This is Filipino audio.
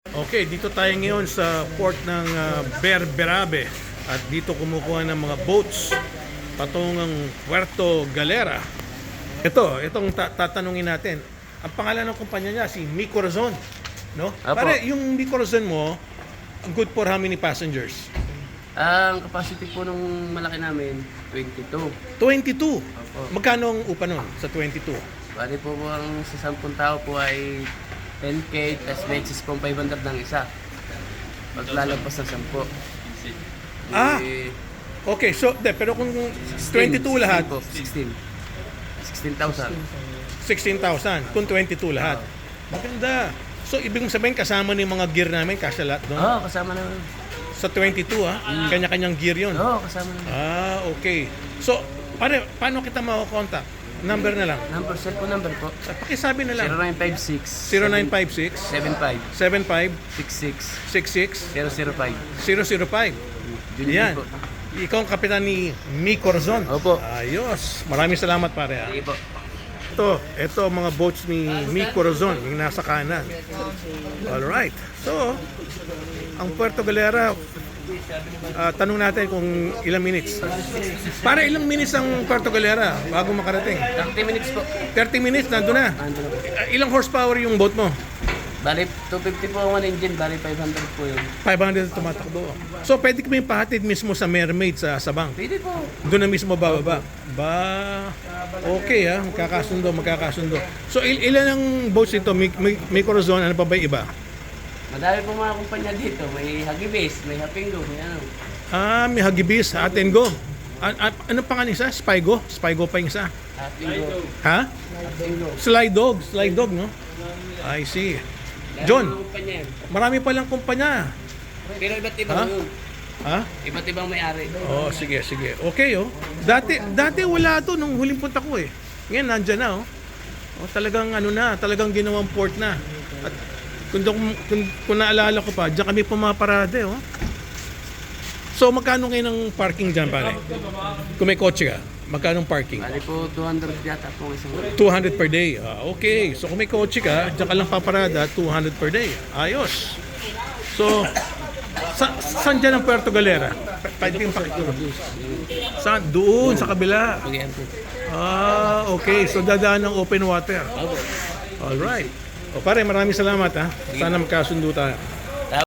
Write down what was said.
Okay, dito tayo ngayon sa port ng Berberabe at dito kumukuha ng mga boats patungang Puerto Galera. Itong tatanungin natin. Ang pangalan ng kumpanya niya si Mi Corazon, no? Apo. Pare, yung Mi Corazon mo, good for how many passengers? Ang capacity po nung malaki namin, 22. 22. Opo. Magkano ang upa nun sa 22? Bali po ang sa 10 tao po ay 10K, tas may excess po 500 ng isa. Paglalagpas ng 10. Ah! Eh, Okay, so, pero kung 22 lahat, 16. 16,000. 16,000. Kung 22 lahat. Maganda. So, ibig sabihin kasama ni mga gear namin, kasya lahat doon? Oo, kasama na. Sa 22 kanya-kanyang gear yun. Oo, kasama na. Okay. So, paano kita makakontakt? Number na lang. Number, cellphone number po. Pakisabi na lang. 0956 0956 75 75 66 66 005. 005. Yan. Po. Ikaw ang kapitan ni Mi Corazon. Opo. Ayos. Maraming salamat pare. Sige po. Ito mga boats ni Mi Corazon, yung nasa kanan. Alright. So, ang Puerto Galera, tanong natin kung ilang minutes. Para ilang minutes ang Puerto Galera bago makarating? 30 minutes po. 30 minutes, nandun na. Ando na po. Ilang horsepower yung boat mo? Bali, 250 po ang one engine, bali 500 po yun. 500 tumatakbo. So, pwede kami pahatid mismo sa Mermaid sa Sabang. Pwede po. Doon na mismo bababa. Okay magkakasundo. So, ilan ang boats ito? May Corazon, ano pa ba yung iba? Madami po mga kumpanya dito. May Hagibis, may Hapingo, may ano. May Hagibis, Hot and Go. Ano pa nga isa? Spygo? Spygo pa yung isa. Hapingo. Ha? Hapingo. Slide dog, no? I see. John, Kumpanya yan. marami palang kumpanya. Pero iba't iba Ha? yun. Ha? Iba't ibang may-ari. Sige. Okay, Dati wala to nung huling punta ko eh. Ngayon nandyan na, talagang ginawang port na. At kung naalala ko pa, diyan kami pumaparade, So, magkano ngayon ang parking dyan, pare? Kung may kotse ka, magkano ang parking? Bali po 200 yata po ang isang. 200 per day. Okay. So, kung may kotse ka, diyan ka lang paparada, 200 per day. Ayos. So, saan dyan ang Puerto Galera? Pwede yung pakituro. Saan? Doon, sa kabila. Okay. So, dadaan ng open water. Alright. Pare, maraming salamat, ha. Sana magkasundo tayo.